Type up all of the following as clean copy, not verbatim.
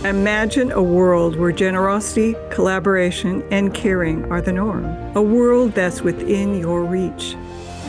Imagine a world where generosity, collaboration, and caring are the norm. A world that's within your reach.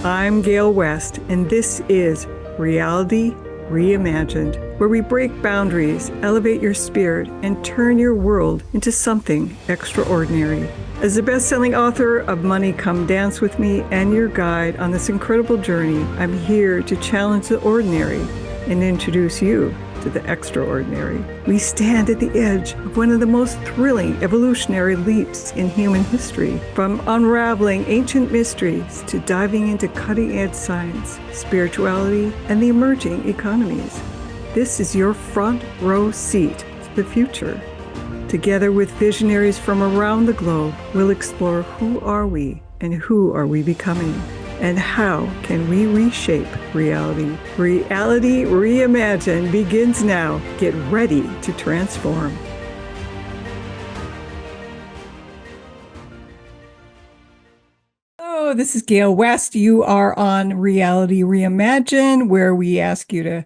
I'm Gale West, and this is Reality Reimagined, where we break boundaries, elevate your spirit, and turn your world into something extraordinary. As the best-selling author of Money Come Dance With Me and your guide on this incredible journey, I'm here to challenge the ordinary and introduce you to the extraordinary. We stand at the edge of one of the most thrilling evolutionary leaps in human history, from unraveling ancient mysteries to diving into cutting-edge science, spirituality, and the emerging economies. This is your front row seat to the future. Together with visionaries from around the globe, we'll explore who are we and who are we becoming, and how can we reshape reality. Reality Reimagined begins now. Get ready to transform. Hello, this is Gale West. You are on Reality Reimagined, where we ask you to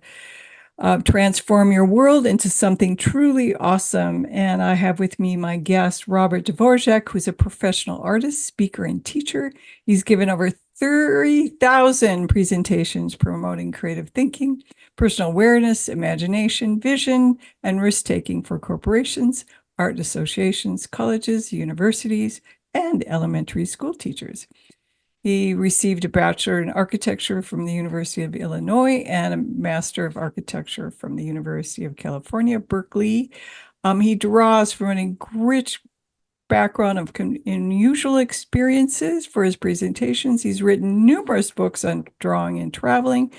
transform your world into something truly awesome. And I have with me my guest, Robert Dvořák, who's a professional artist, speaker, and teacher. He's given over 30,000 presentations promoting creative thinking, personal awareness, imagination, vision, and risk-taking for corporations, art associations, colleges, universities, and elementary school teachers. He received a Bachelor in Architecture from the University of Illinois and a Master of Architecture from the University of California, Berkeley. He draws from an rich background of unusual experiences for his presentations. He's written numerous books on drawing and traveling,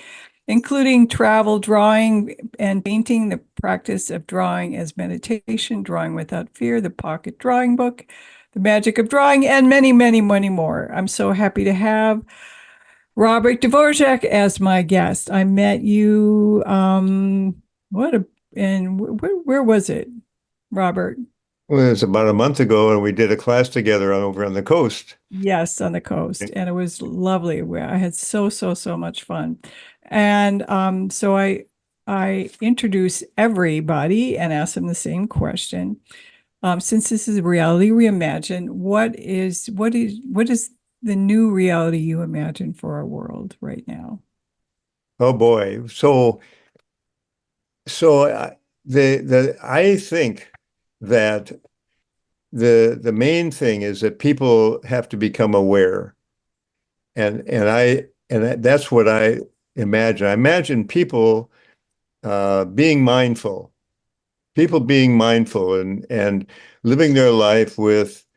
including Travel, Drawing, and Painting, the Practice of Drawing as Meditation, Drawing Without Fear, the Pocket Drawing Book, The Magic of Drawing, and many, many, many more. I'm so happy to have Robert Dvořák as my guest. I met you, where was it, Robert? Well, it was about a month ago, and we did a class together over on the coast. Yes, on the coast, and it was lovely. I had so much fun, and so I introduce everybody and ask them the same question. Since this is Reality Reimagined, what is the new reality you imagine for our world right now? Oh boy! I think that the main thing is that people have to become aware, and that's what I imagine. I imagine people being mindful, and living their life with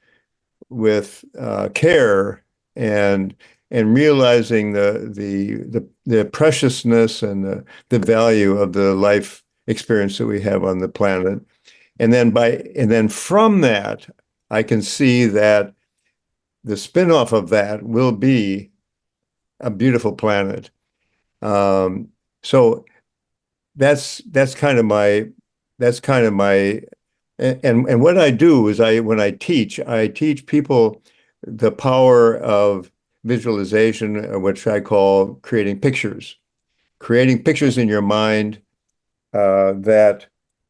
care and realizing the preciousness and the value of the life experience that we have on the planet. And then from that, I can see that the spin-off of that will be a beautiful planet. So that's kind of my and what I do is when I teach people the power of visualization, which I call creating pictures in your mind that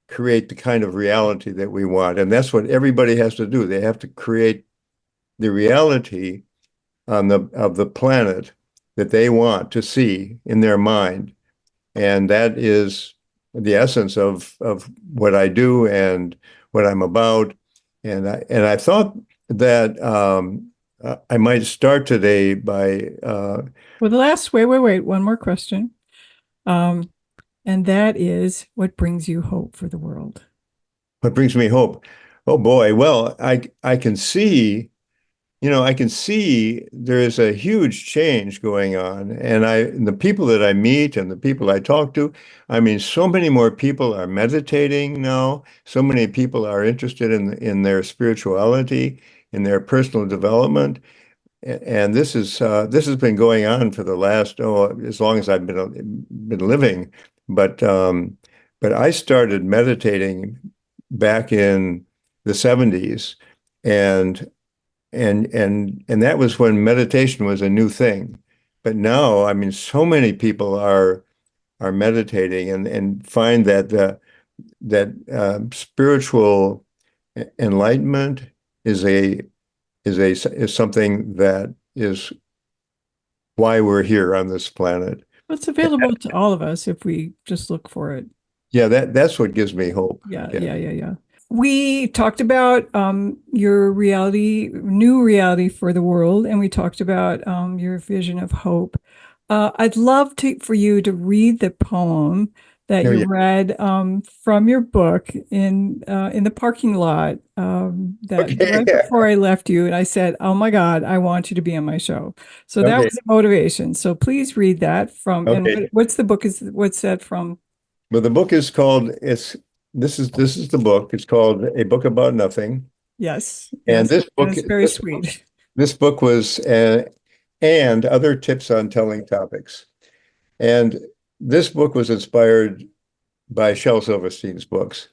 create the kind of reality that we want. And that's what everybody has to do. They have to create the reality of the planet that they want to see in their mind. And that is the essence of what I do and what I'm about. And I thought that I might start today by wait, one more question. And that is, what brings you hope for the world? What brings me hope? Oh boy. Well, I can see there is a huge change going on, and the people that I meet and the people I talk to, I mean, so many more people are meditating now. So many people are interested in their spirituality, in their personal development, and this has been going on for the last as long as I've been living. But I started meditating back in the 70s, and that was when meditation was a new thing. But now, I mean, so many people are meditating and find that spiritual enlightenment is a is something that is why we're here on this planet. It's available to all of us if we just look for it. Yeah, that's what gives me hope. Yeah, Yeah. yeah, yeah, yeah. We talked about your reality, new reality for the world, and we talked about your vision of hope. I'd love for you to read the poem that Oh, you yeah. read from your book in the parking lot that Okay. right before I left you, and I said, "Oh my God, I want you to be on my show." So that Okay. was the motivation. So please read that from. And Okay. what's the book? What's that from? Well, the book is called this is the book. It's called A Book About Nothing. Yes, And yes, and it's very sweet. this book was and other tips on telling topics. And this book was inspired by Shel Silverstein's books.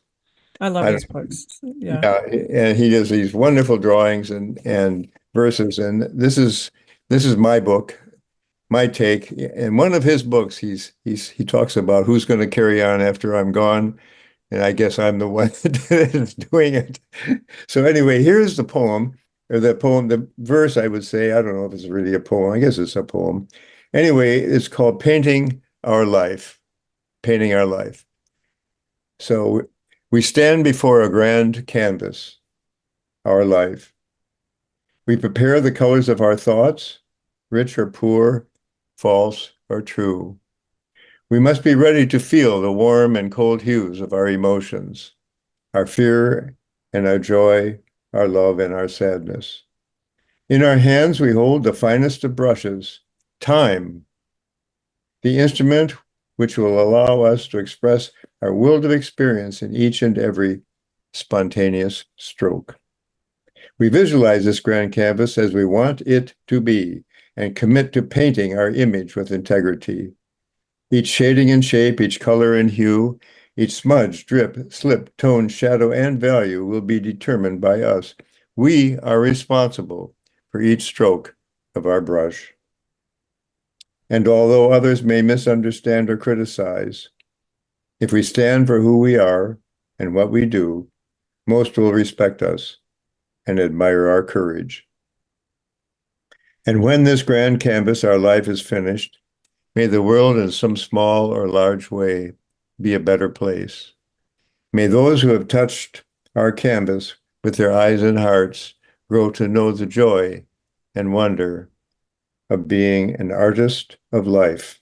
I love I his don't, books. Yeah. yeah, and he does these wonderful drawings and verses. And this is my book, my take. In one of his books, he talks about who's going to carry on after I'm gone. And I guess I'm the one that is doing it. So anyway, here's the poem, or the verse, I would say. I don't know if it's really a poem. I guess it's a poem. Anyway, it's called Painting Our Life. Painting Our Life. So we stand before a grand canvas, our life. We prepare the colors of our thoughts, rich or poor, false or true. We must be ready to feel the warm and cold hues of our emotions, our fear and our joy, our love and our sadness. In our hands, we hold the finest of brushes, time, the instrument which will allow us to express our world of experience in each and every spontaneous stroke. We visualize this grand canvas as we want it to be and commit to painting our image with integrity. Each shading and shape, each color and hue, each smudge, drip, slip, tone, shadow, and value will be determined by us. We are responsible for each stroke of our brush. And although others may misunderstand or criticize, if we stand for who we are and what we do, most will respect us and admire our courage. And when this grand canvas, our life, is finished, may the world in some small or large way be a better place. May those who have touched our canvas with their eyes and hearts grow to know the joy and wonder of being an artist of life.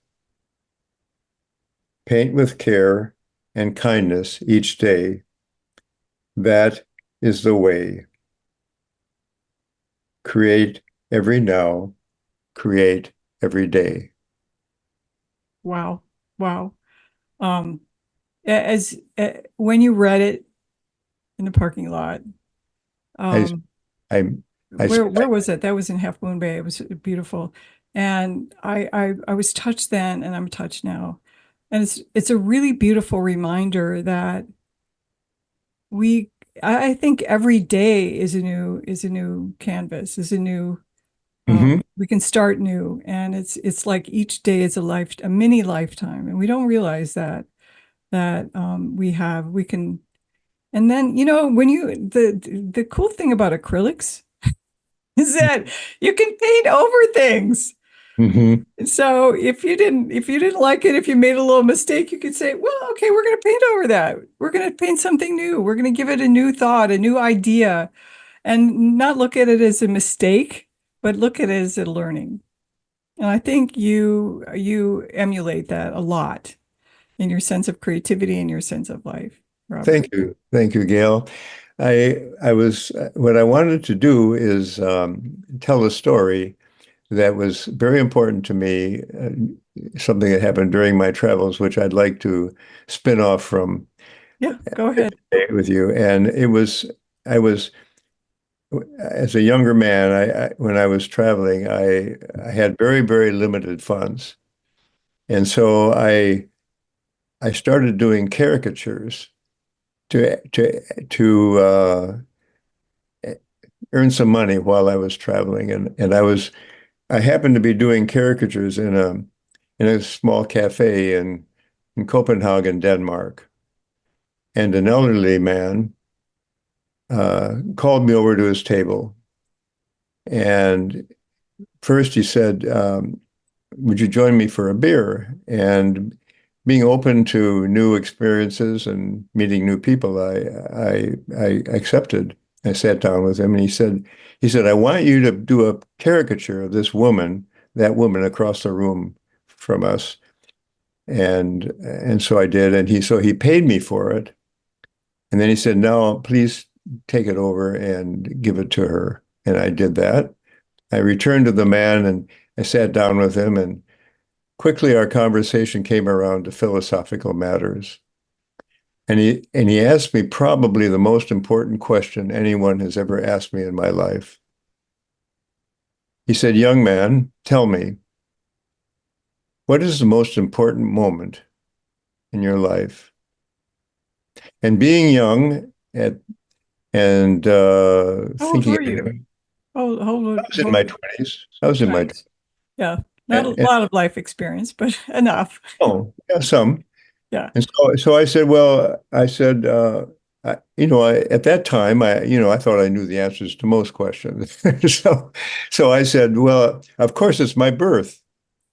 Paint with care and kindness each day. That is the way. Create every now, create every day. Wow. Wow. Um, as when you read it in the parking lot, I, um, I, I, where was it? That was in Half Moon Bay. It was beautiful. And I was touched then and I'm touched now. And it's a really beautiful reminder that we I think every day is a new canvas, is a new mhm. we can start new. And it's like each day is a mini lifetime. And we don't realize that we can. And then, when the cool thing about acrylics is that you can paint over things. Mhm. So if you didn't like it, if you made a little mistake, you could say, well, okay, we're going to paint over that. We're going to paint something new. We're going to give it a new thought, a new idea, and not look at it as a mistake, but look at it as a learning. And I think you emulate that a lot in your sense of creativity and your sense of life, Robert. Thank you. Thank you, Gail. I was, what I wanted to do is tell a story that was very important to me, something that happened during my travels, which I'd like to spin off from Yeah, go ahead. with you. And I was, as a younger man, when I was traveling, I had very, very limited funds. And so I started doing caricatures to earn some money while I was traveling. And I happened to be doing caricatures in a small cafe in Copenhagen, Denmark. and an elderly man called me over to his table. And first he said, would you join me for a beer? And being open to new experiences and meeting new people, I accepted. I sat down with him and he said, I want you to do a caricature of this woman, that woman across the room from us. And so I did, and he paid me for it. And then he said, no, please take it over and give it to her. And I did that. I returned to the man and I sat down with him, and quickly our conversation came around to philosophical matters. And he asked me probably the most important question anyone has ever asked me in my life. He said, young man, tell me, what is the most important moment in your life? And being young and How old thinking were you? I was in my 20s. I was in my Nice. Yeah. Not a 20s. lot of life experience, but enough. Oh, yeah, some. Yeah. And so I said, well, at that time, I thought I knew the answers to most questions. So I said, well, of course, it's my birth,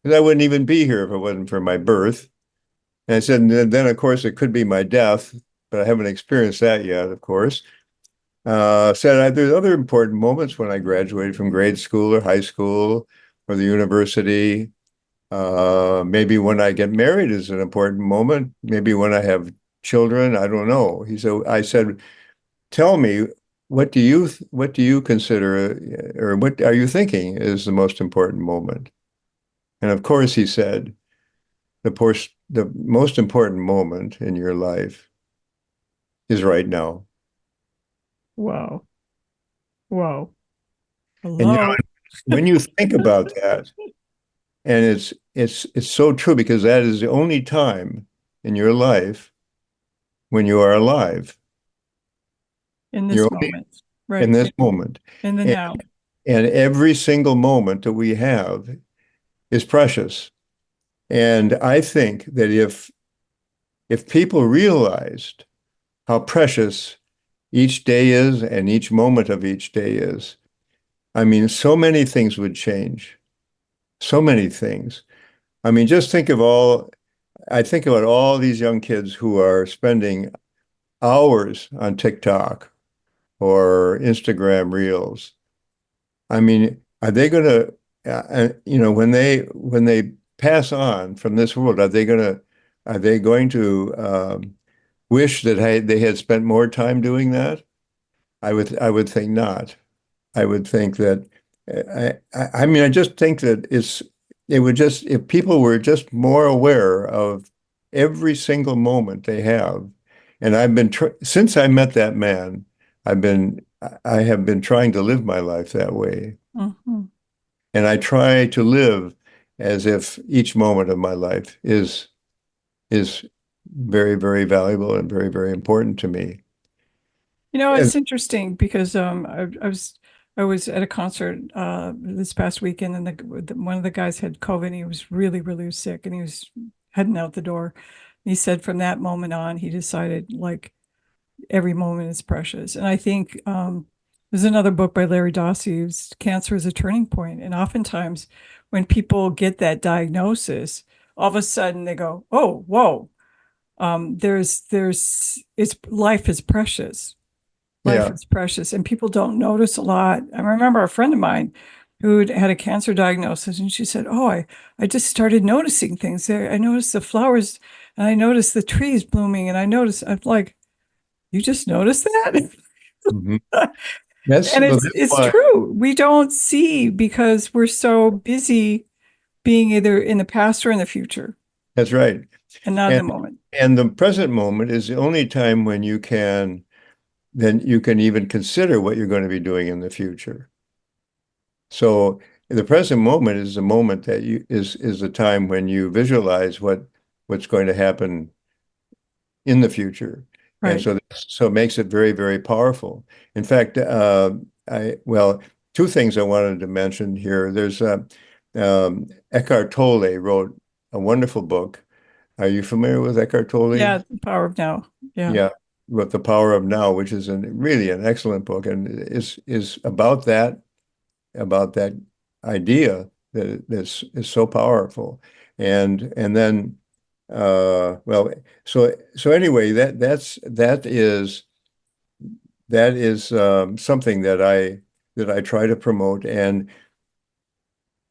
because I wouldn't even be here if it wasn't for my birth. And I said, and then, of course, it could be my death, but I haven't experienced that yet, of course. There's other important moments when I graduated from grade school or high school or the university. Maybe when I get married is an important moment. Maybe when I have children, I don't know. I said, tell me, what do you consider, or what are you thinking is the most important moment? And of course, he said, the most important moment in your life is right now. Wow. Wow. And Hello. when you think about that, and it's so true, because that is the only time in your life when you are alive. In You're this only moment. in Right. this moment. In the And, now. and every single moment that we have is precious. And I think that if people realized how precious each day is and each moment of each day is, I mean, so many things would change. So many things. I mean, I think about all these young kids who are spending hours on TikTok or Instagram Reels. I mean, are they going to, when they pass on from this world, are they going to wish that they had spent more time doing that? I would think not. I would think that I mean, I just think that it would just, if people were just more aware of every single moment they have. And I've been tr since I met that man, I have been trying to live my life that way. Mhm. And I try to live as if each moment of my life is very, very valuable and very, very important to me. And It's interesting because I was at a concert this past weekend, and one of the guys had COVID, and he was really, really sick, and he was heading out the door. And he said from that moment on, he decided like every moment is precious. And I think there's another book by Larry Dossey, Cancer is a Turning Point. And oftentimes when people get that diagnosis, all of a sudden they go, oh, whoa, it's life is precious. Life yeah, is precious, and people don't notice a lot. I remember a friend of mine who had a cancer diagnosis, and she said, "Oh, I just started noticing things there. I noticed the flowers, and I noticed the trees blooming, and I noticed." I'm like, "You just noticed that?" mhm. That's And well, it's that's it's why. true. We don't see because we're so busy being either in the past or in the future, That's right. and not in And the moment. and the present moment is the only time when then you can even consider what you're going to be doing in the future. So the present moment is the moment that is the time when you visualize what's going to happen in the future. And Right. so it makes it very, very powerful. In fact, well, two things I wanted to mention here. There's Eckhart Tolle wrote a wonderful book. Are you familiar with Eckhart Tolle? Yeah, the power of now. Yeah. Yeah. wrote The Power of Now, which is really an excellent book, and is about that idea that is so powerful. And then well, so anyway, that is something that I try to promote. And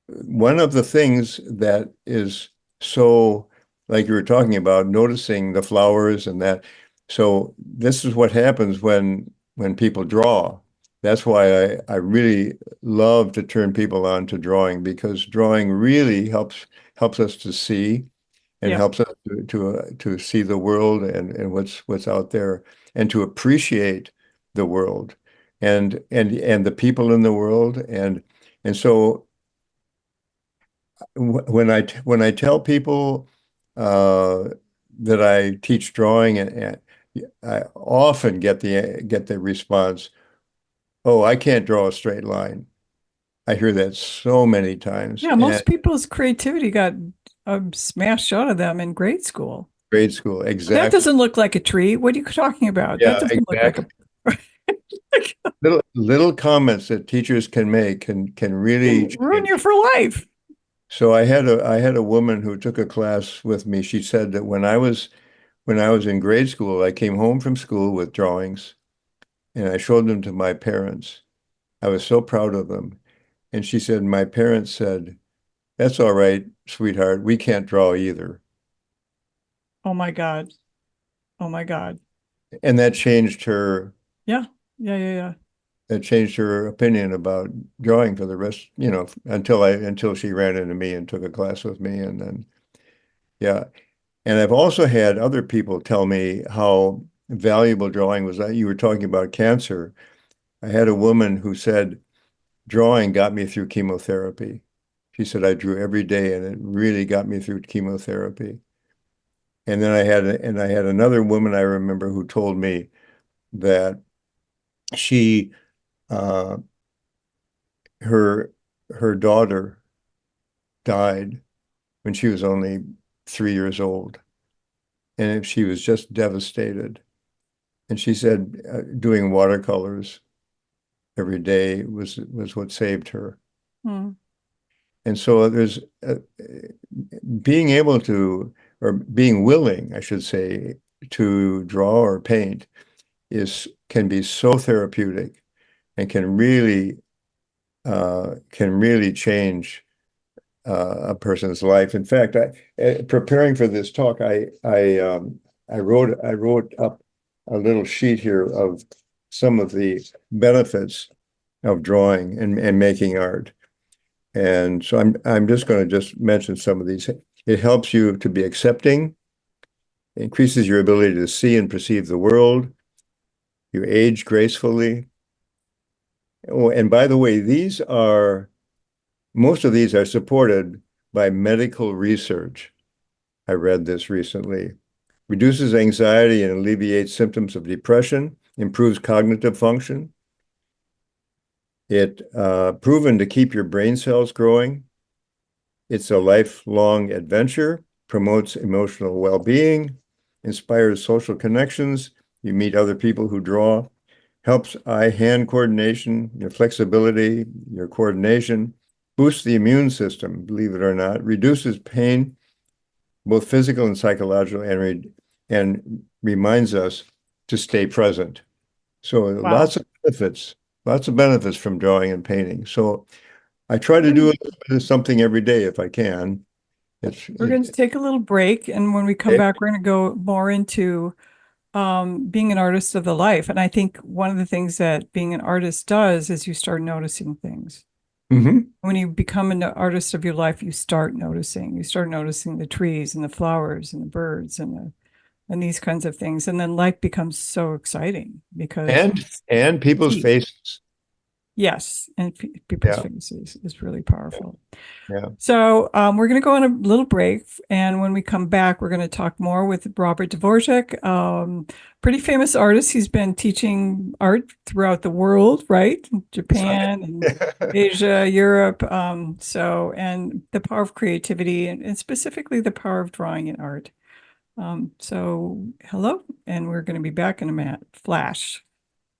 one of the things that is so, like you were talking about, noticing the flowers and that. So this is what happens when people draw. That's why I really love to turn people on to drawing, because drawing really helps us to see, and Yeah. helps us to see the world and what's out there, and to appreciate the world and the people in the world. And so when I tell people uh, that I teach drawing, and I often get the response, "Oh, I can't draw a straight line." I hear that so many times. Yeah, And most people's creativity got smashed out of them in grade school. grade school, That exactly. doesn't look like a tree. What are you talking about? That Yeah, doesn't look like exactly. a Little comments that teachers can make can really can ruin you change. for life. So I had a woman who took a class with me. She said that when I was in grade school, I came home from school with drawings and I showed them to my parents. I was so proud of them. And she said, my parents said, "That's all right, sweetheart. We can't draw either." Oh my God. Oh my God. And Yeah. Yeah, yeah, yeah. that changed her opinion about drawing for the rest, until she ran into me and took a class with me. And then, yeah. And I've also had other people tell me how valuable drawing was. You were talking about cancer. I had a woman who said drawing got me through chemotherapy. She said I drew every day and it really got me through chemotherapy. And then I had another woman I remember who told me that she uh, her her daughter died when she was only 3 years old, and she was just devastated. And she said doing watercolors every day was what saved her. Hmm. And so there's being able to, or being willing, I should say, to draw or paint can be so therapeutic, and can really change a person's life. In fact, preparing for this talk, I wrote up a little sheet here of some of the benefits of drawing and making art. And so I'm just going to just mention some of these. It helps you to be accepting, increases your ability to see and perceive the world. You age gracefully. Oh, and by the way, most of these are supported by medical research. I read this recently. Reduces anxiety and alleviates symptoms of depression, improves cognitive function. It proven to keep your brain cells growing. It's a lifelong adventure, promotes emotional well-being, inspires social connections. You meet other people who draw, helps eye-hand coordination, your flexibility, your coordination, boosts the immune system, believe it or not, reduces pain, both physical and psychological, and reminds us to stay present. So Wow. lots of benefits from drawing and painting. So I try to do a little bit of something every day if I can. It's We're going to it, take a little break, and when we come back, we're going to go more into being an artist of the life. And I think one of the things that being an artist does is you start noticing things. Mhm. When you become an artist of your life, you start noticing. You start noticing the trees and the flowers and the birds and these kinds of things. And then life becomes so exciting because and people's see, faces. yes, and people's Yeah, faces is really powerful. yeah. So we're going to go on a little break, and when we come back, we're going to talk more with Robert Dvořák, pretty famous artist. He's been teaching art throughout the world, right? That's Japan and right. Asia, Europe. And the power of creativity, and specifically the power of drawing and art. So hello, and we're going to be back in a flash.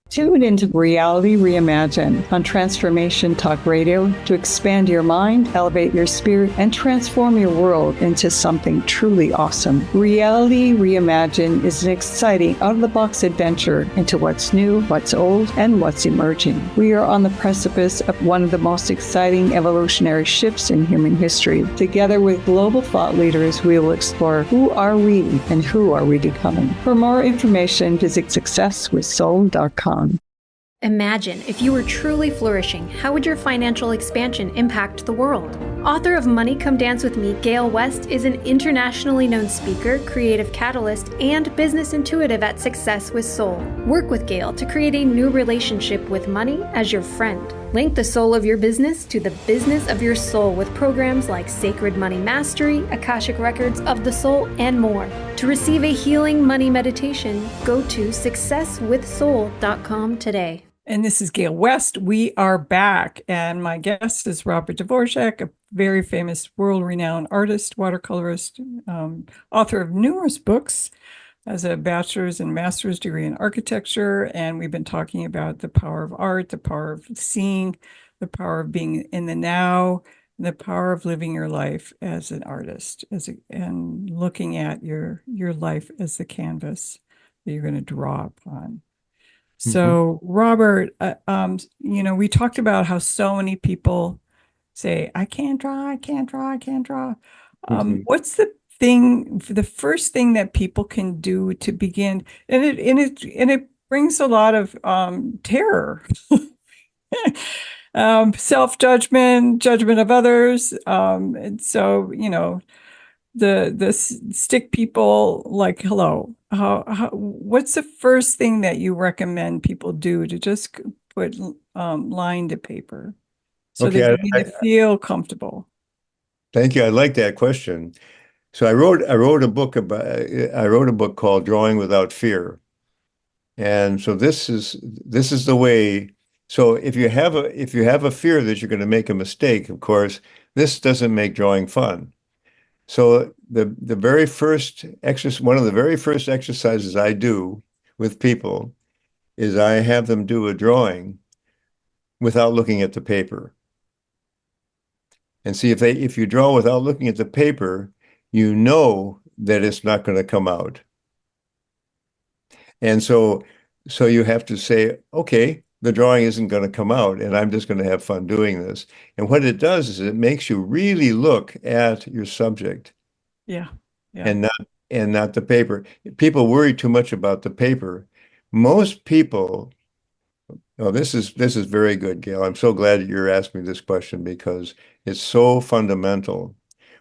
Tune into Reality Reimagined on Transformation Talk Radio to expand your mind, elevate your spirit, and transform your world into something truly awesome. Reality Reimagined is an exciting, out-of-the-box adventure into what's new, what's old, and what's emerging. We are on the precipice of one of the most exciting evolutionary shifts in human history. Together with global thought leaders, we will explore who are we and who are we becoming. For more information, visit successwithsoul.com. Imagine if you were truly flourishing, how would your financial expansion impact the world? Author of Money Come Dance With Me, Gale West is an internationally known speaker, creative catalyst, and business intuitive at Success with Soul. Work with Gale to create a new relationship with money as your friend. Link the soul of your business to the business of your soul with programs like Sacred Money Mastery, Akashic Records of the Soul, and more. To receive a healing money meditation, go to successwithsoul.com today. And this is Gale West. We are back, and my guest is Robert Dvořák, a very famous, world-renowned artist, watercolorist, author of numerous books, has a bachelor's and master's degree in architecture, and we've been talking about the power of art, the power of seeing, the power of being in the now, the power of living your life as an artist, and looking at your life as the canvas that you're going to draw upon. So, Robert, we talked about how so many people say, I can't draw, I can't draw, I can't draw. What's the first thing that people can do to begin? And it brings a lot of terror, self-judgment, judgment of others. And so, the stick people, like, hello, what's the first thing that you recommend people do to just put line to paper so Okay, they begin to feel comfortable? thank you. I like that question. So I wrote a book called Drawing Without Fear. And so this is the way. So if you have a fear that you're going to make a mistake, of course, this doesn't make drawing fun. So the very first exercise, one of the very first exercises I do with people is I have them do a drawing without looking at the paper. And see if you draw without looking at the paper, you know that it's not going to come out. And so you have to say, okay, the drawing isn't going to come out, and I'm just going to have fun doing this. And what it does is it makes you really look at your subject. Yeah. And not the paper. People worry too much about the paper. Most people, oh, this is very good, Gail. I'm so glad that you're asking me this question because it's so fundamental.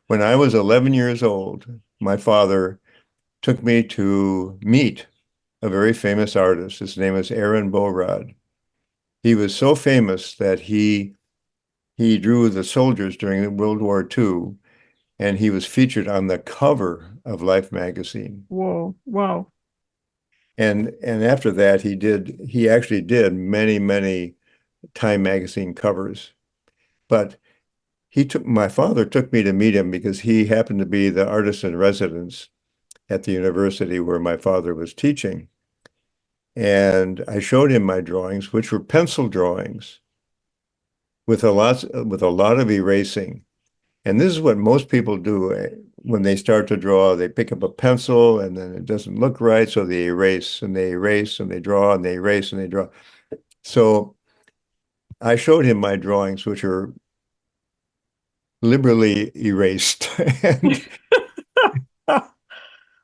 When I was 11 years old, my father took me to meet a very famous artist. His name is Aaron Borod. He was so famous that he drew the soldiers during World War II, and he was featured on the cover of Life magazine. Whoa, wow. And after that, he actually did many Time magazine covers. But my father took me to meet him because he happened to be the artist in residence at the university where my father was teaching. And I showed him my drawings, which were pencil drawings with a lot of erasing. And this is what most people do when they start to draw. They pick up a pencil and then it doesn't look right, so they erase and they erase and they draw and they erase and they draw. So I showed him my drawings, which are liberally erased.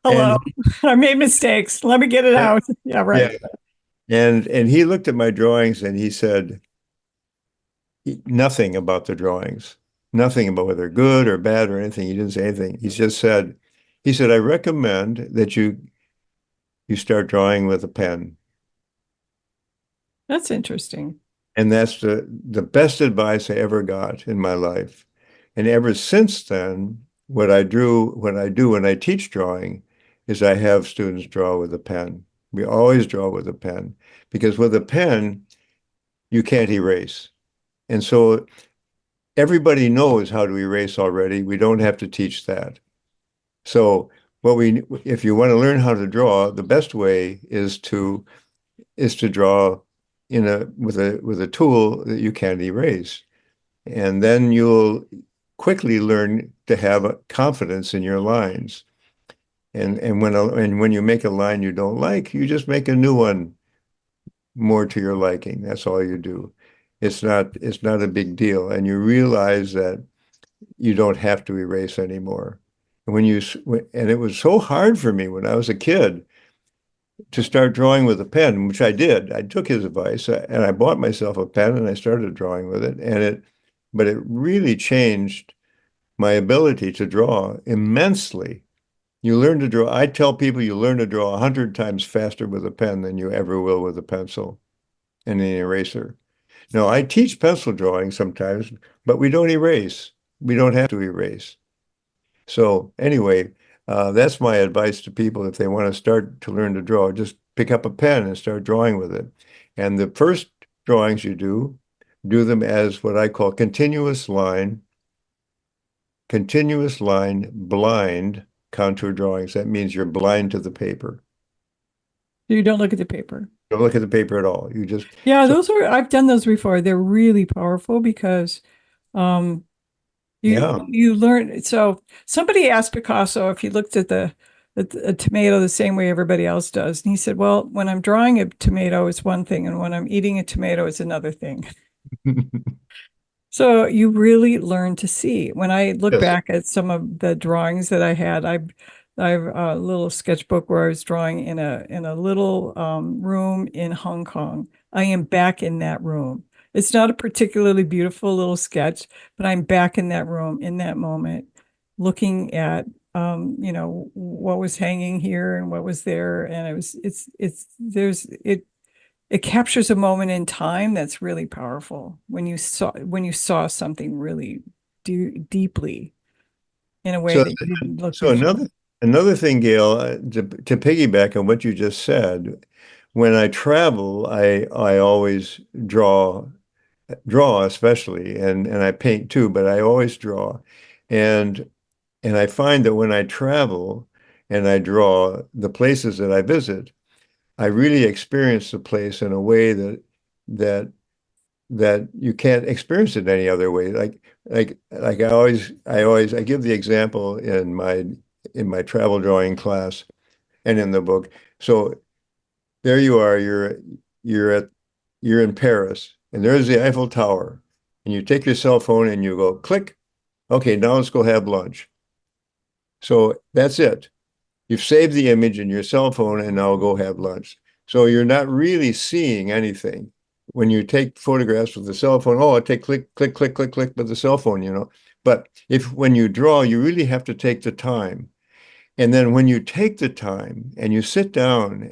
Hello, I made mistakes. Let me get it out. Yeah, right. Yeah. And he looked at my drawings and he said nothing about the drawings, nothing about whether good or bad or anything. He didn't say anything. He just said, I recommend that you start drawing with a pen. That's interesting. And that's the best advice I ever got in my life. And ever since then, what I do when I teach drawing is I have students draw with a pen. We always draw with a pen because with a pen, you can't erase. And so everybody knows how to erase already. We don't have to teach that. So if you want to learn how to draw, the best way is to draw with a tool that you can't erase. And then you'll quickly learn to have a confidence in your lines. And when you make a line you don't like, you just make a new one more to your liking. That's all you do. It's not a big deal. And you realize that you don't have to erase anymore. And it was so hard for me when I was a kid to start drawing with a pen, which I did. I took his advice and I bought myself a pen and I started drawing with it. But it really changed my ability to draw immensely. You learn to draw. I tell people you learn to draw 100 times faster with a pen than you ever will with a pencil and an eraser. Now, I teach pencil drawing sometimes, but we don't erase. We don't have to erase. So anyway, that's my advice to people if they want to start to learn to draw. Just pick up a pen and start drawing with it. And the first drawings you do them as what I call continuous line, blind contour drawings. That means you're blind to the paper. You don't look at the paper. Don't look at the paper at all. You just Yeah, I've done those before. They're really powerful because you yeah. you learn. So somebody asked Picasso if he looked at a tomato the same way everybody else does. And he said, well, when I'm drawing a tomato, it's one thing, and when I'm eating a tomato, it's another thing. So you really learn to see. When I look Yes. back at some of the drawings that I had, I have a little sketchbook where I was drawing in a little room in Hong Kong. I am back in that room. It's not a particularly beautiful little sketch, but I'm back in that room in that moment, looking at what was hanging here and what was there, and it captures a moment in time that's really powerful when you saw something really deeply in a way So that you didn't look so before. another thing, Gail, to piggyback on what you just said, when I travel, I always draw especially, and I paint too, but I always draw. And I find that when I travel and I draw the places that I visit, I really experience the place in a way that you can't experience it any other way. I give the example in my travel drawing class and in the book. So there you are, you're in Paris, and there's the Eiffel Tower, and you take your cell phone and you go click. Okay, now let's go have lunch. So that's it. You've saved the image in your cell phone and now go have lunch. So you're not really seeing anything. When you take photographs with the cell phone, oh, I take click, click, click, click, click with the cell phone. But when you draw, you really have to take the time. And then when you take the time and you sit down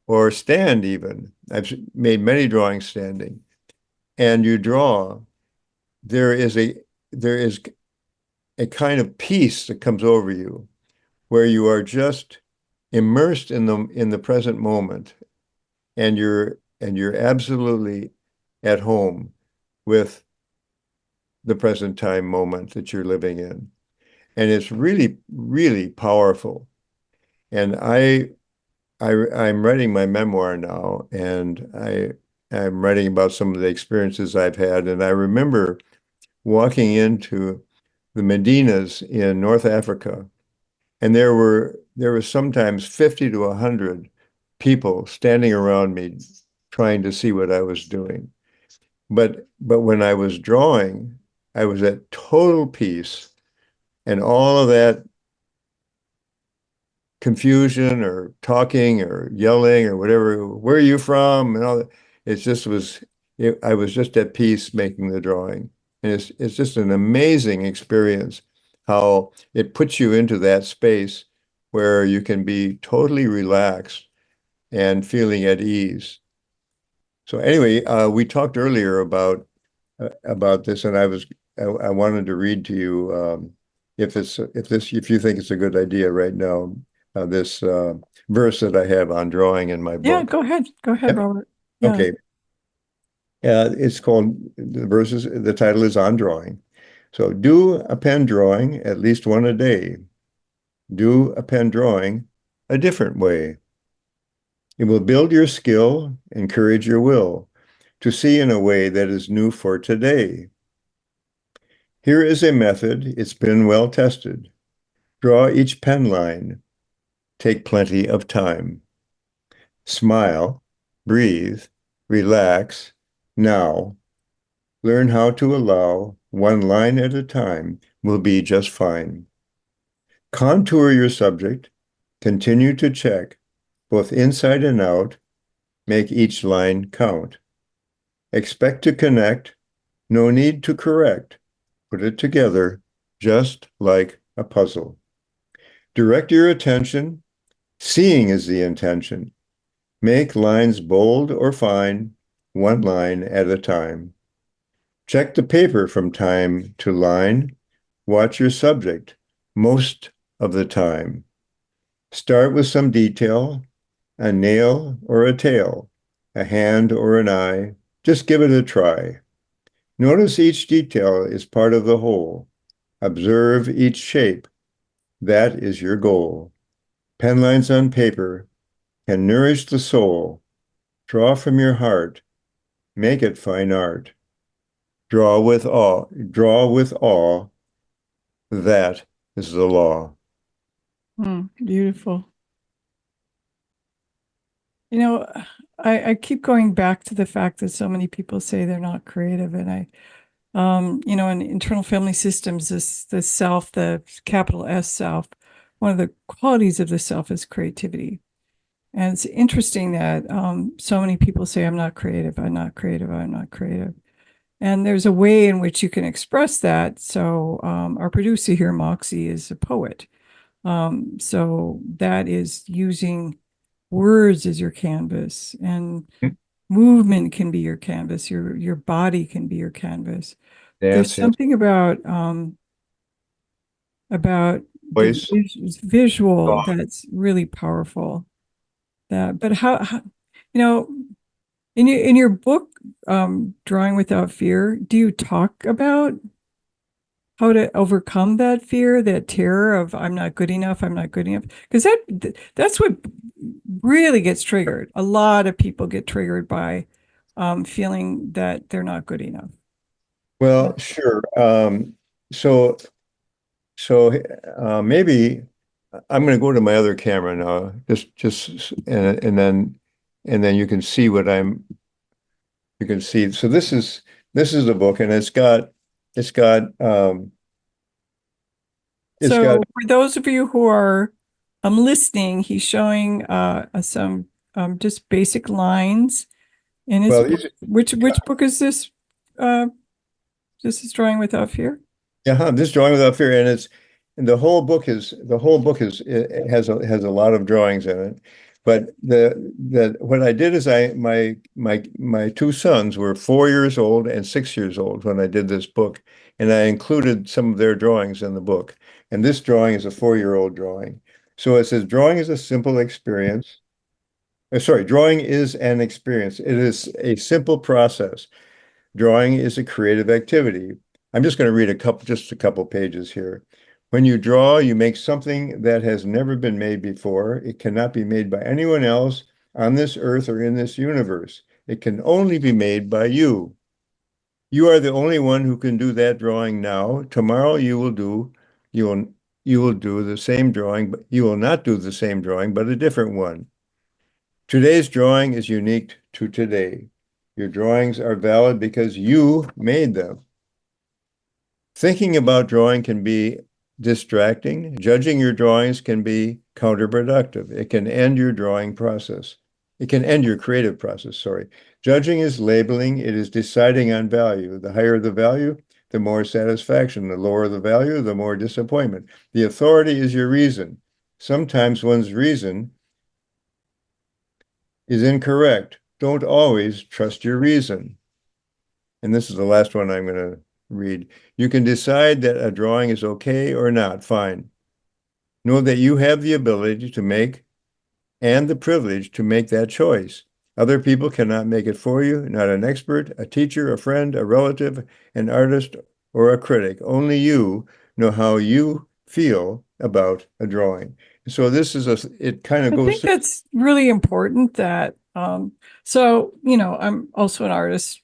or stand even, I've made many drawings standing, and you draw, there is a kind of peace that comes over you where you are just immersed in the present moment, and you're absolutely at home with the present time moment that you're living in. And it's really, really powerful. And I'm writing my memoir now, and I'm writing about some of the experiences I've had. And I remember walking into the Medinas in North Africa, and there were sometimes 50 to 100 people standing around me trying to see what I was doing. But when I was drawing, I was at total peace, and all of that confusion or talking or yelling or whatever, where are you from? And all that, I was just at peace making the drawing. And it's just an amazing experience how it puts you into that space where you can be totally relaxed and feeling at ease. So anyway, we talked earlier about this, and I wanted to read to you if you think it's a good idea right now, this verse that I have on drawing in my book. Yeah, go ahead. Go ahead, Yep. Robert. Yeah. Okay. It's called, the title is On Drawing. So do a pen drawing, at least one a day. Do a pen drawing a different way. It will build your skill, encourage your will to see in a way that is new for today. Here is a method, it's been well tested. Draw each pen line. Take plenty of time. Smile, breathe, relax, now. Learn how to allow one line at a time will be just fine. Contour your subject, continue to check, both inside and out, make each line count. Expect to connect, no need to correct. Put it together, just like a puzzle. Direct your attention, seeing is the intention. Make lines bold or fine, one line at a time. Check the paper from time to line. Watch your subject most of the time. Start with some detail, a nail or a tail, a hand or an eye. Just give it a try. Notice each detail is part of the whole. Observe each shape. That is your goal. Pen lines on paper can nourish the soul. Draw from your heart. Make it fine art. Draw with awe. Draw with awe. That is the law. Beautiful. You know, I keep going back to the fact that so many people say they're not creative, and you know, in internal family systems, the self, the capital S self, one of the qualities of the self is creativity. And it's interesting that so many people say, I'm not creative, I'm not creative, I'm not creative. And there's a way in which you can express that. So our producer here, Moxie, is a poet. So that is using words as your canvas, and movement can be your canvas. Your body can be your canvas. There's something about voice, the visual that's really powerful. But how you know, in your book, Drawing Without Fear, do you talk about how to overcome that fear, that terror of I'm not good enough, I'm not good enough? Because that's what really gets triggered. A lot of people get triggered by feeling that they're not good enough. Well, sure. So maybe I'm going to go to my other camera now, and then you can see what you can see. So this is the book, and it's got for those of you who are listening, he's showing some just basic lines in his book. Which book is this? This is Drawing Without Fear. Yeah, this Drawing Without Fear, and the whole book it has a lot of drawings in it. But what I did is my two sons were 4 years old and 6 years old when I did this book, and I included some of their drawings in the book. And this drawing is a 4-year-old drawing. So it says, drawing is a simple experience. Drawing is an experience. It is a simple process. Drawing is a creative activity. I'm just going to read just a couple pages here. When you draw, you make something that has never been made before. It cannot be made by anyone else on this earth or in this universe. It can only be made by you. You are the only one who can do that drawing now. Tomorrow you will do the same drawing, but you will not do the same drawing, but a different one. Today's drawing is unique to today. Your drawings are valid because you made them. Thinking about drawing can be distracting. Judging your drawings can be counterproductive. It can end your drawing process. It can end your creative process, sorry. Judging is labeling. It is deciding on value. The higher the value, the more satisfaction. The lower the value, the more disappointment. The authority is your reason. Sometimes one's reason is incorrect. Don't always trust your reason. And this is the last one I'm going to read. You can decide that a drawing is okay or not. Fine. Know that you have the ability to make and the privilege to make that choice. Other people cannot make it for you, not an expert, a teacher, a friend, a relative, an artist, or a critic. Only you know how you feel about a drawing. So this is it kind of I goes think that's really important that, so, I'm also an artist,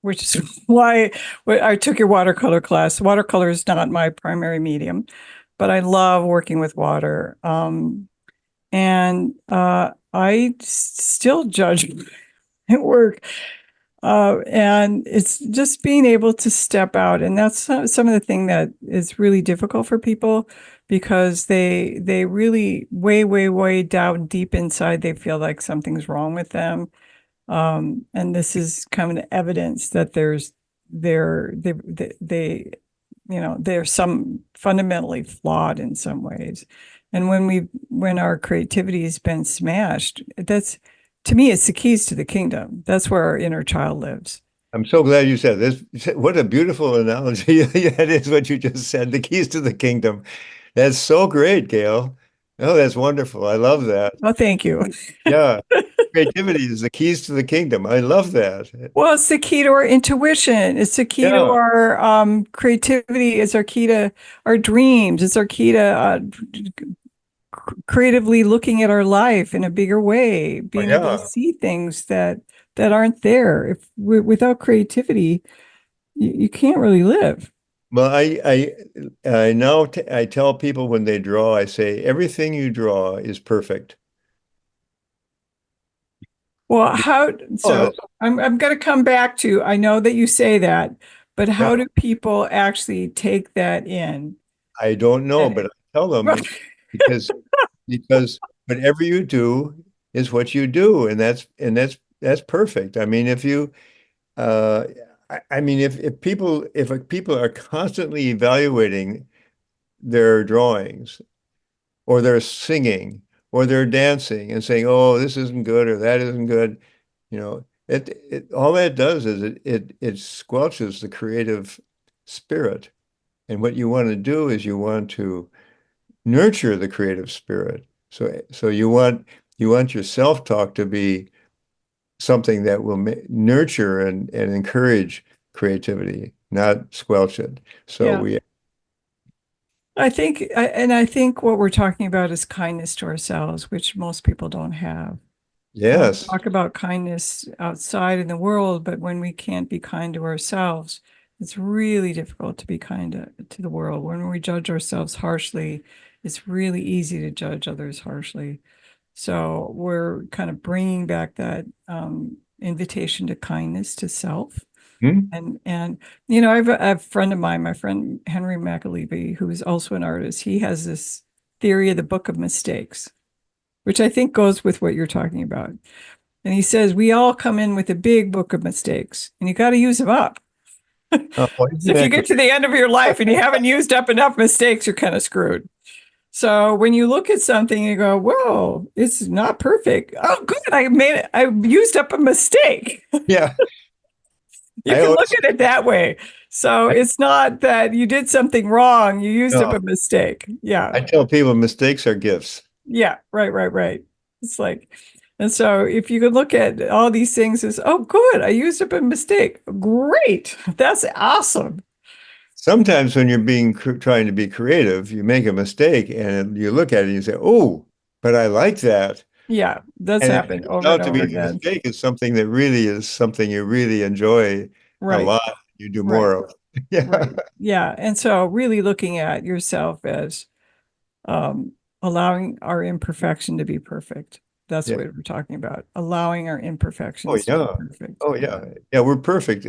which is why I took your watercolor class. Watercolor is not my primary medium, but I love working with water. And I still judge my work. And it's just being able to step out. And that's some of the thing that is really difficult for people, because they really way down deep inside, they feel like something's wrong with them. And this is kind of evidence that they're some fundamentally flawed in some ways. And when our creativity has been smashed, to me, it's the keys to the kingdom. That's where our inner child lives. I'm so glad you said this. What a beautiful analogy. That is what you just said, the keys to the kingdom. That's so great, Gail. Oh, that's wonderful. I love that. Oh, thank you. Yeah. Creativity is the keys to the kingdom. I love that. Well, it's the key to our intuition. It's the key to Yeah. our creativity. It's our key to our dreams. It's our key to creatively looking at our life in a bigger way, being able Yeah. to see things that aren't there. If without creativity, you can't really live. Well, I now I tell people when they draw, I say everything you draw is perfect. Well, Oh, so I'm going to come back to, I know that you say that, but how yeah. do people actually take that in? I don't know, And but I tell them because because whatever you do is what you do, and that's perfect. I mean, if you I mean, if people are constantly evaluating their drawings or they're singing or they're dancing and saying, "Oh, this isn't good or that isn't good," it all that does is it squelches the creative spirit. And what you want to do is you want to nurture the creative spirit. So you want your self-talk to be something that will nurture and encourage creativity, not squelch it. So yeah, I think what we're talking about is kindness to ourselves, which most people don't have. yes. Talk about kindness outside in the world, but when we can't be kind to ourselves, it's really difficult to be kind to the world. When we judge ourselves harshly, it's really easy to judge others harshly. So we're kind of bringing back that invitation to kindness to self. Hmm? And I have a friend of mine, my friend Henry McAlevey, who is also an artist. He has this theory of the book of mistakes, which I think goes with what you're talking about. And he says we all come in with a big book of mistakes, and you got to use them up. Oh, So if you get to the end of your life and you haven't used up enough mistakes, you're kind of screwed. So when you look at something, you go, "Whoa, it's not perfect. Oh, good, I used up a mistake." yeah. You I can look always at it that way. So it's not that you did something wrong, you used up no, a mistake. Yeah. I tell people mistakes are gifts. Yeah. Right. It's like, and so if you could look at all these things as, oh, good, I used up a mistake. Great. That's awesome. Sometimes when you're trying to be creative, you make a mistake and you look at it and you say, "Oh, but I like that." Yeah. That's And it happened turns over and out to be over the again. mistake is something that really is something you really enjoy a Right. lot. You do Right. more of. Yeah. Right. Yeah. And so really looking at yourself as um, allowing our imperfection to be perfect. That's Yeah. what we're talking about. Allowing our Oh imperfections to be yeah. perfect. Oh Yeah. yeah. Yeah, we're perfect.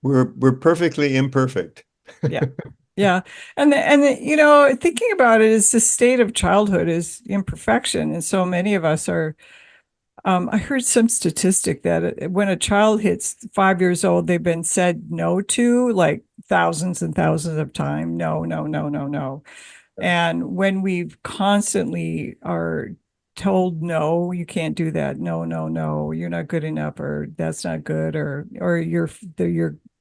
We're perfectly imperfect. Yeah. Yeah. Thinking about it is the state of childhood is imperfection. And so many of us are, I heard some statistic that when a child hits 5 years old, they've been said no to like thousands and thousands of times. No, no, no, no, no. And when we constantly are told, no, you can't do that. No, no, no, you're not good enough, or that's not good, or you're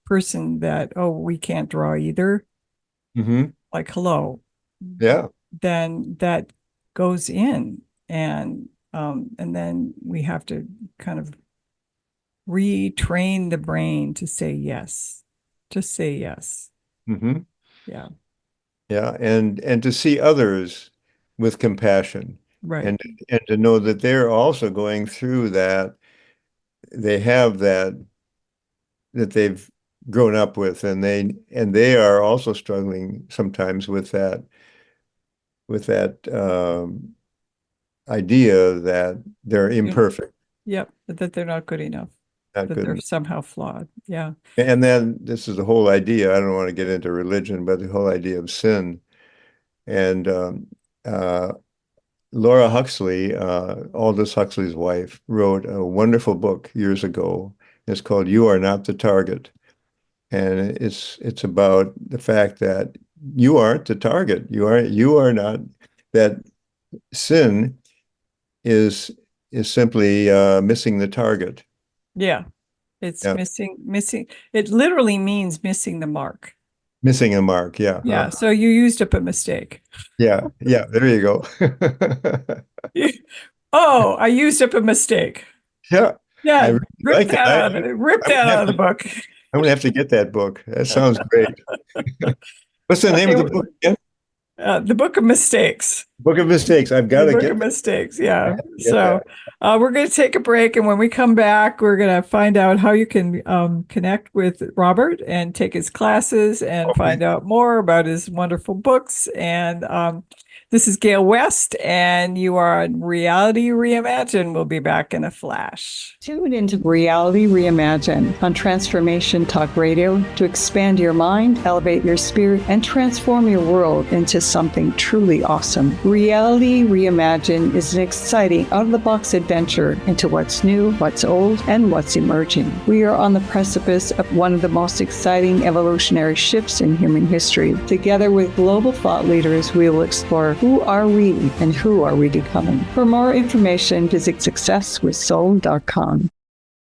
person that, oh, we can't draw either. Hmm. Like, hello, Yeah. then that goes in, and then we have to kind of retrain the brain to say yes. Just say yes. Hmm. Yeah. Yeah, and to see others with compassion Right. and to know that they're also going through that, they have that they've grown up with, and they are also struggling sometimes with that idea that they're Yeah. imperfect, Yep. That they're not good enough, not that good they're enough. somehow flawed. Yeah. And then this is the whole idea. I don't want to get into religion, but the whole idea of sin. And uh, Laura Huxley, Aldous Huxley's wife, wrote a wonderful book years ago. It's called "You Are Not the Target," and it's about the fact that you aren't the target. You are not that. Sin is is simply missing the target. Yeah. It's Yeah, missing. It literally means missing the mark. missing a mark. Yeah, Yeah. So you used up a mistake. yeah, yeah. There you go. Oh, I used up a mistake. Yeah, I Yeah. really like that. Rip I'm that gonna out have of the to book. I'm gonna have to get that book. That sounds great. What's the name Okay. of the book again? The Book of Mistakes. Book of Mistakes. I've got The to Book of get that. Mistakes. I Yeah. have to get So that. we're going to take a break. And when we come back, we're going to find out how you can connect with Robert and take his classes and Okay. find out more about his wonderful books. And this is Gale West, and you are on Reality Reimagined. We'll be back in a flash. Tune into Reality Reimagined on Transformation Talk Radio to expand your mind, elevate your spirit, and transform your world into something truly awesome. Reality Reimagined is an exciting, out-of-the-box adventure into what's new, what's old, and what's emerging. We are on the precipice of one of the most exciting evolutionary shifts in human history. Together with global thought leaders, we will explore who are we and who are we becoming. For more information, visit successwithsoul.com.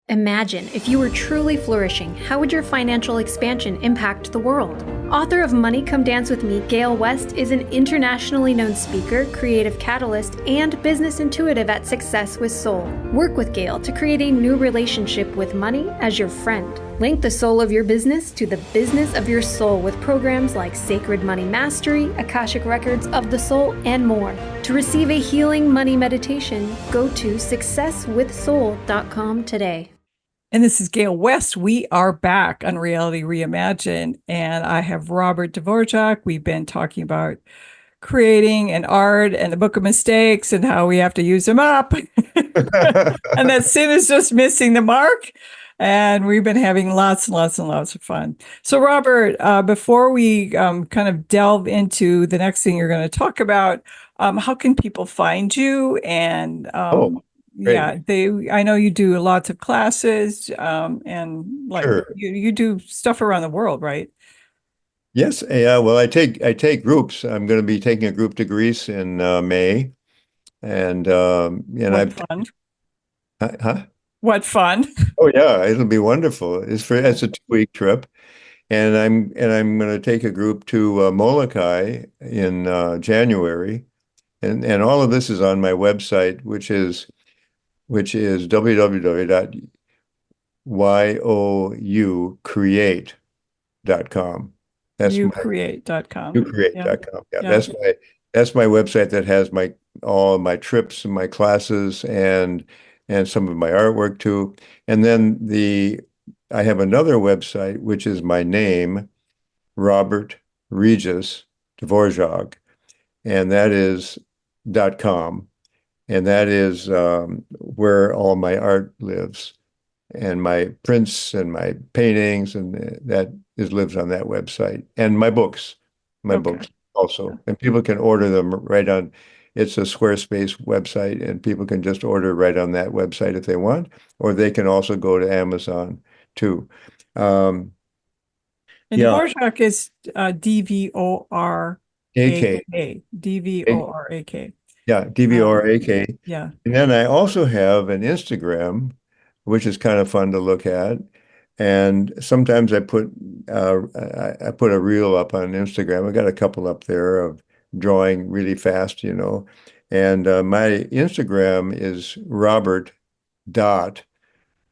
Imagine if you were truly flourishing, how would your financial expansion impact the world? Author of Money Come Dance With Me, Gale West is an internationally known speaker, creative catalyst, and business intuitive at Success with Soul. Work with Gale to create a new relationship with money as your friend. Link the soul of your business to the business of your soul with programs like Sacred Money Mastery, Akashic Records of the Soul, and more. To receive a healing money meditation, go to successwithsoul.com today. And this is Gale West. We are back on Reality Reimagined, and I have Robert Dvorak. We've been talking about creating and art and the Book of Mistakes and how we have to use them up, and that sin is just missing the mark. And we've been having lots and lots and lots of fun. So, Robert, before we kind of delve into the next thing you're going to talk about, how can people find you? And Oh, great. yeah, I know you do lots of classes, and like Sure. you do stuff around the world, right? Yes. Yeah. Well, I take groups. I'm going to be taking a group to Greece in May, and What I've fun. huh? What fun. Oh yeah, it'll be wonderful. It's a 2 week trip, and I'm going to take a group to Molokai in January, and all of this is on my website, which is www.youcreate.com. That's my Youcreate.com. Yeah. youcreate.com. Yeah, Yeah. that's my website that has all of my trips and my classes and some of my artwork too. And then I have another website which is my name, Robert Regis Dvorak, and that is .com. And that is where all my art lives, and my prints and my paintings, and that lives on that website, and my Okay. books also, and people can order them right on. It's a Squarespace website, and people can just order right on that website if they want, or they can also go to Amazon too. Um, And yeah, Dvorak is Dvorak. AK, Dvorak. yeah, DVRAK. Yeah. And then I also have an Instagram, which is kind of fun to look at. And sometimes I put a reel up on Instagram. I got a couple up there of drawing really fast. And my Instagram is Robert dot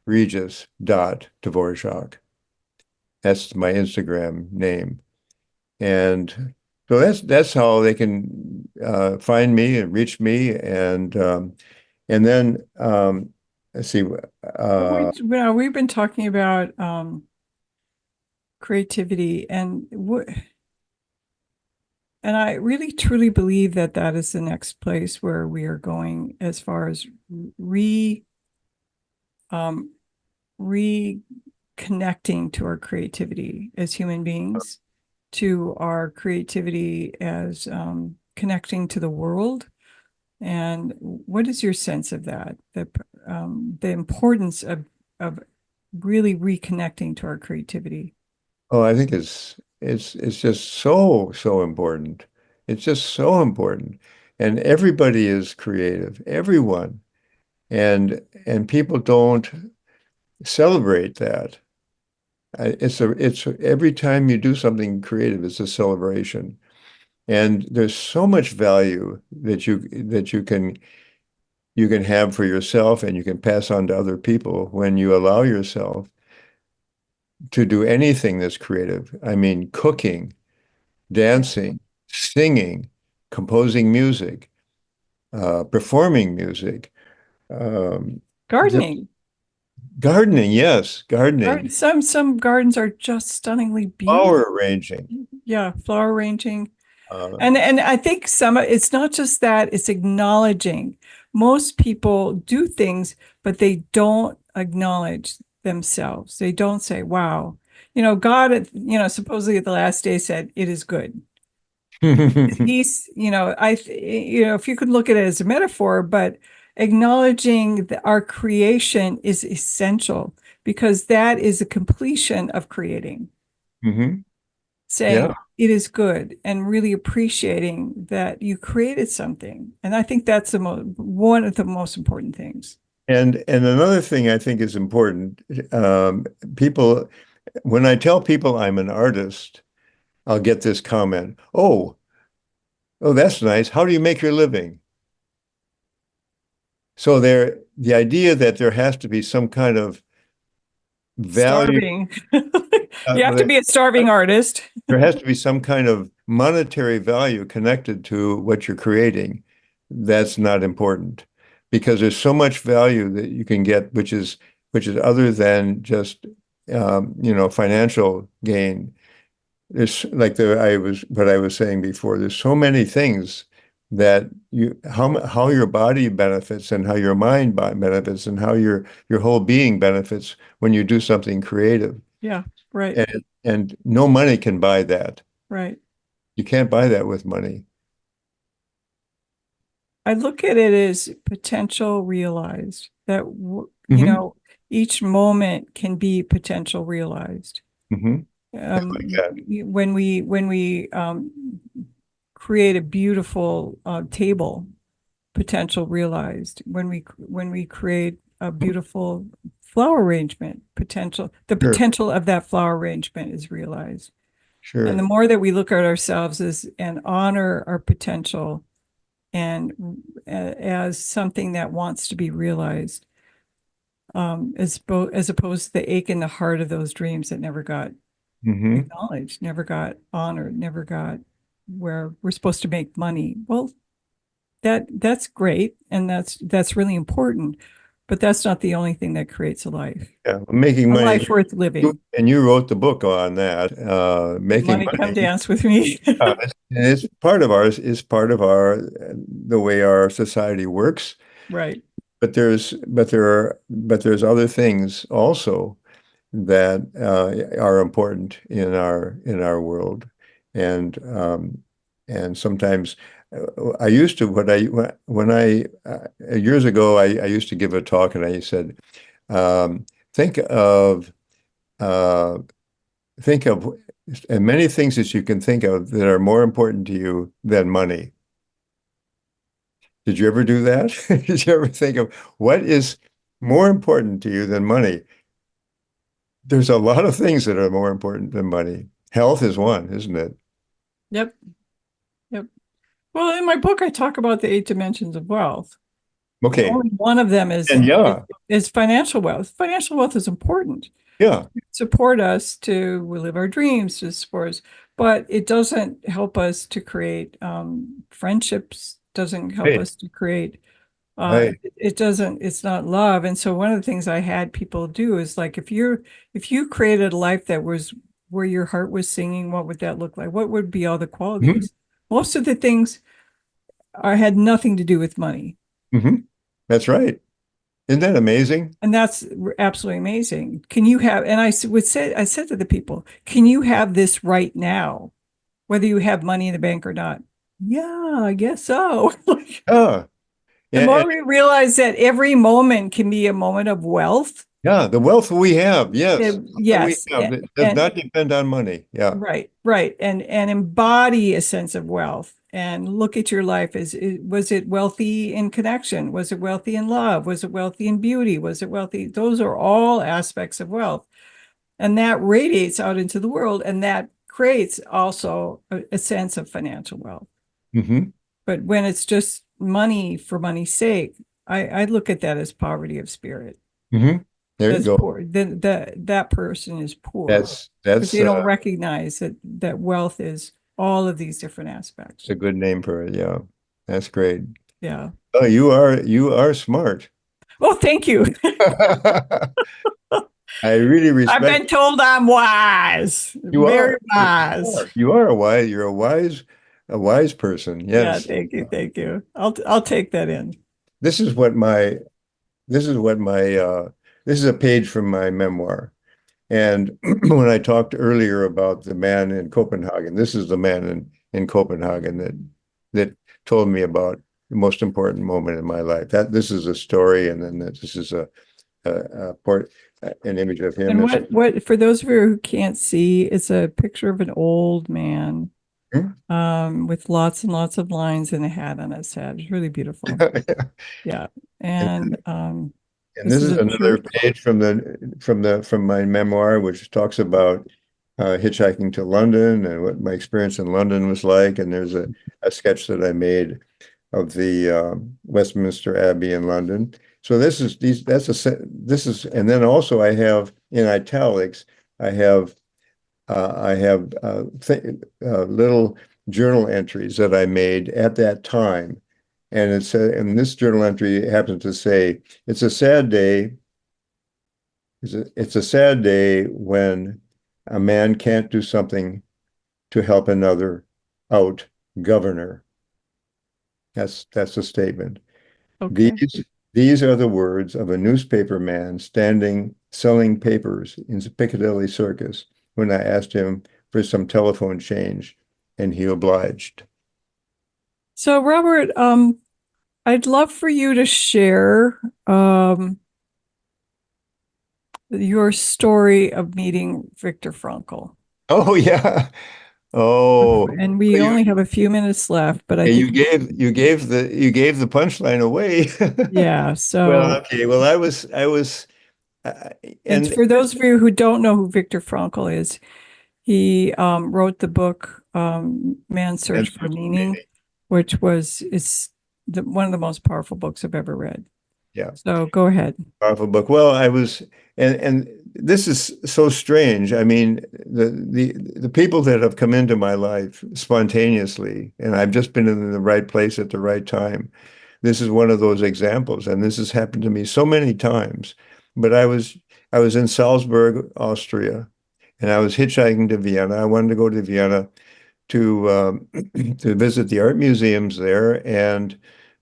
Regis dot Dvorak. That's my Instagram name. And So that's how they can find me and reach me, and then let's see. We've been talking about creativity, and I really truly believe that that is the next place where we are going as far as reconnecting to our creativity as human beings, to our creativity as connecting to the world. And what is your sense of that? The importance of really reconnecting to our creativity. Oh, I think it's just so important. It's just so important. And everybody is creative, everyone. And people don't celebrate that. It's every time you do something creative, it's a celebration. And there's so much value that you can have for yourself and you can pass on to other people when you allow yourself to do anything that's creative. I mean, cooking, dancing, singing, composing music, performing music, Gardening. gardening, yes, gardening, Some gardens are just stunningly beautiful. flower arranging. Yeah, flower arranging. Uh, And I think it's not just that, it's acknowledging. Most people do things, but they don't acknowledge themselves. They don't say, wow, God, supposedly at the last day said, it is good. He's, if you could look at it as a metaphor, but acknowledging that our creation is essential, because that is a completion of creating. hmm Saying Yeah. it is good and really appreciating that you created something. And I think that's one of the most important things. And another thing I think is important, people, when I tell people I'm an artist, I'll get this comment, oh, that's nice. How do you make your living? So the idea that there has to be some kind of value, Starving. You have to be a starving artist. there has to be some kind of monetary value connected to what you're creating. That's not important because there's so much value that you can get, which is other than just financial gain. There's like what I was saying before. There's so many things that how your body benefits and how your mind benefits and how your whole being benefits when you do something creative. Yeah, right, And no money can buy that. right. You can't buy that with money. I look at it as potential realized, that, Mhm. each moment can be potential realized. Mhm. Like that. When we create a beautiful table, potential realized. When we create a beautiful flower arrangement, the Sure, potential of that flower arrangement is realized. And the sure. more that we look at ourselves and honor our potential and as something that wants to be realized, as opposed to the ache in the heart of those dreams that never got hmm acknowledged, never got honored, never got where we're supposed to make money. Well, that's great, and that's really important, but that's not the only thing that creates Yeah, making a money. life worth living. And you wrote the book on that, making Money come money. dance with me. It's part of the way our society works. Right. But there's other things also that are important in our world, and sometimes I used to when I years ago I used to give a talk and I said, um, think of uh, think of and many things that you can think of that are more important to you than money. Did you ever do that? Did you ever think of what is more important to you than money? There's a lot of things that are more important than money. Health is one, isn't it? Yep. Yep. Well, in my book, I talk about the 8 dimensions of wealth. And Okay. only one of them is And yeah, is financial wealth. Financial wealth is important, Yeah. support us to live our dreams, to support us, but it doesn't help us to create friendships, doesn't help Right. us to create Right. it doesn't, it's not love. And so one of the things I had people do is like, if you created a life that was where your heart was singing, what would that look like? What would be all the Mhm. qualities? Most of the things had nothing to do with money. Mhm. That's right. Isn't that amazing? And that's absolutely amazing. Can you have, and I said to the people, can you have this right now, whether you have money in the bank or not? Yeah, I guess so. Yeah. The Yeah. more we realize that every moment can be a moment of wealth, Yeah. The wealth we have. Yes. That we yes, have. It does and not depend on money. Yeah. right, and embody a sense of wealth, and look at your life as was it wealthy in connection? Was it wealthy in love? Was it wealthy in beauty? Was it wealthy? Those are all aspects of wealth, and that radiates out into the world, and that creates also a sense of financial wealth. Hmm. But when it's just money for money's sake, I look at that as poverty of spirit. Hmm. There you That's go. poor. That person is poor That's because that's they don't recognize that wealth is all of these different aspects. a good name for it. Yeah. That's great. Yeah. Oh, you are smart. Well, thank you. I really I've respect been told I'm wise, you very are. You wise. are. You are a wise. You're a wise person. Yeah, Yes. thank you, thank you. I'll take that in. This is what my this is what my this is a page from my memoir. And when I talked earlier about the man in Copenhagen, this is the man in Copenhagen that told me about the most important moment in my life. That this is a story, and then this is a port an image of him. And what for those of you who can't see, it's a picture of an old man with lots and lots of lines and a hat on his head. It's really beautiful. Yeah. And And this this is is a another church. page from my memoir, which talks about hitchhiking to London and what my experience in London was like. And there's a sketch that I made of the Westminster Abbey in London. So this is this is, and then also I have in italics, I have little journal entries that I made at that time. And and this journal entry happens to say, it's a sad day. It's a sad day when a man can't do something to help another out, governor. That's a statement. Okay. These are the words of a newspaper man standing selling papers in Piccadilly Circus when I asked him for some telephone change, and he obliged. So Robert, I'd love for you to share your story of meeting Viktor Frankl. Oh yeah. Oh, And we you only have a few minutes left, but I you think, gave the punchline away. yeah. Well, So, okay. Well, I was uh, and and for those of you who don't know who Viktor Frankl is, he wrote the book Man's Search for Meaning, which is one of the most powerful books I've ever read. yeah. So go ahead. Powerful book. Well, I was, and this is so strange. I mean, the people that have come into my life spontaneously, and I've just been in the right place at the right time. This is one of those examples, and this has happened to me so many times. But I was in Salzburg, Austria, and I was hitchhiking to Vienna. I wanted to go to Vienna to to visit the art museums there and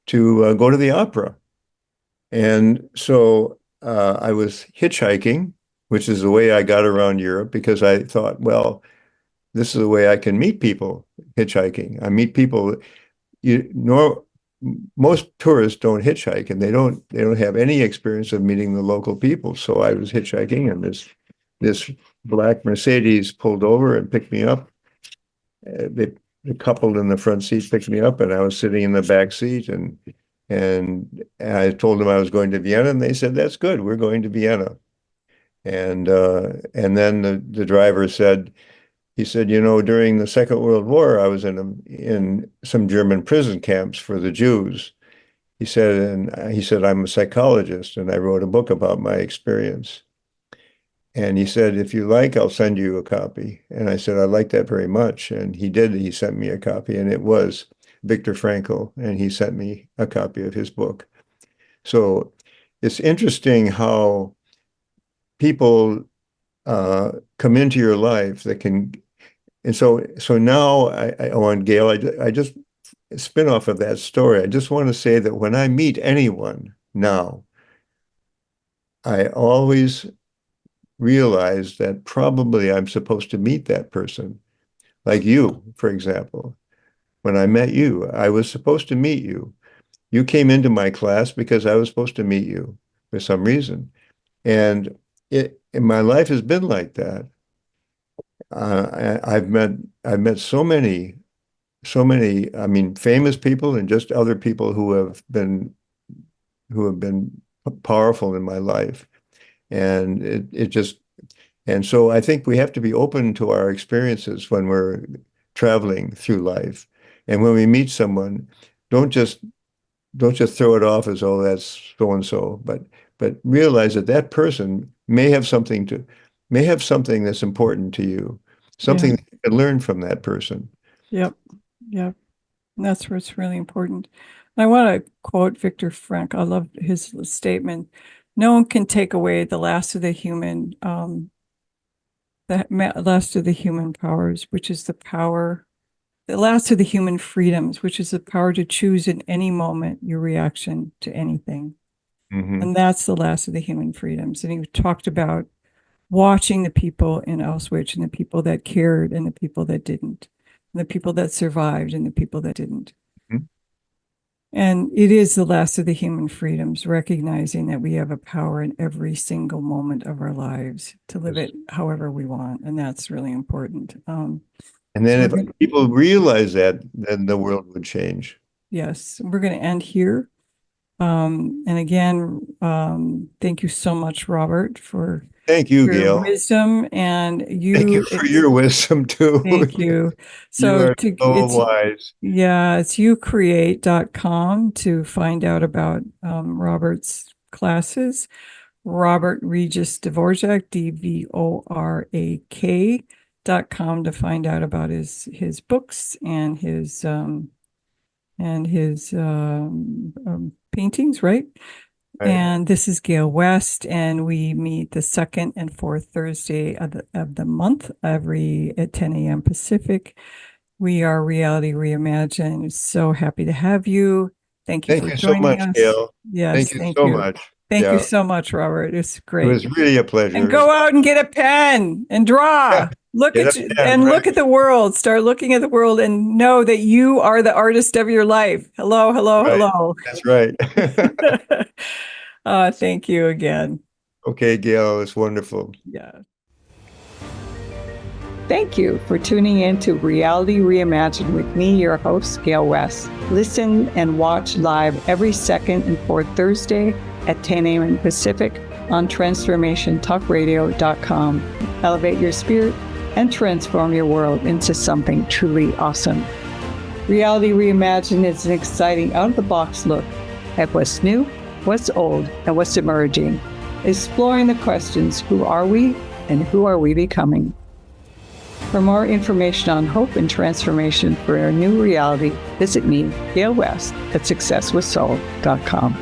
to go to the opera. And so I was hitchhiking, which is the way I got around Europe because I thought, well, this is the way I can meet people hitchhiking. I meet people you know most tourists don't hitchhike and they don't have any experience of meeting the local people. So I was hitchhiking and this black Mercedes pulled over and picked me up. The couple in the front seat picked me up and I was sitting in the back seat and I told them I was going to Vienna, and they said, "That's good. We're going to Vienna." And then the driver said, he said, during the Second World War, I was in some German prison camps for the Jews. He said, I'm a psychologist, and I wrote a book about my experience. And he said, if you like, I'll send you a copy. And I said, I like that very much. And he did. He sent me a copy, and it was Viktor Frankl, and he sent me a copy of his book. So it's interesting how people come into your life that can, and so now I want Gale, I just spin off of that story. I just want to say that when I meet anyone now, I always realize that probably I'm supposed to meet that person. Like you, for example. When I met you, I was supposed to meet you. You came into my class because I was supposed to meet you for some reason. And my life has been like that. I've met so many, I mean, famous people and just other people who have been powerful in my life. And and so I think we have to be open to our experiences when we're traveling through life. And when we meet someone, don't just throw it off as, oh, that's so-and-so, but realize that that person may have something that's important to you, something that you can learn from that person. Yep. Yep. That's what's really important. I want to quote Viktor Frankl. I love his statement. No one can take away the last of the human powers, which is the last of the human freedoms, which is the power to choose in any moment your reaction to anything. Mm-hmm. And that's the last of the human freedoms. And he talked about watching the people in Auschwitz and the people that cared and the people that didn't, and the people that survived and the people that didn't. Mm-hmm. And it is the last of the human freedoms, recognizing that we have a power in every single moment of our lives to live it however we want. And that's really important. And then if people realize that, then the world would change. Yes, we're going to end here. And again, thank you so much, Robert, for thank you, your Gale. wisdom, and thank you for your wisdom too. Thank you. So you are so wise. Yeah, it's youcreate.com to find out about Robert's classes. Robert Regis Dvorak, DVORAK.com to find out about his books and his paintings, right? And this is Gale West, and we meet the second and fourth Thursday of the month, at 10 a.m. Pacific. We are Reality Reimagined. So happy to have you. Thank you for joining us. Thank you so much, Gale. Yes, thank you so much. Thank you so much, Robert. It's great. It was really a pleasure. And go out and get a pen and draw. Look at the world. Start looking at the world and know that you are the artist of your life. Hello, hello, hello. That's right. Thank you again. Okay, Gale, it's wonderful. Yeah. Thank you for tuning in to Reality Reimagined with me, your host, Gale West. Listen and watch live every second and fourth Thursday at 10 a.m. Pacific on transformationtalkradio.com. Elevate your spirit and transform your world into something truly awesome. Reality Reimagined is an exciting out-of-the-box look at what's new, what's old, and what's emerging, exploring the questions, who are we and who are we becoming? For more information on hope and transformation for our new reality, visit me, Gale West, at successwithsoul.com.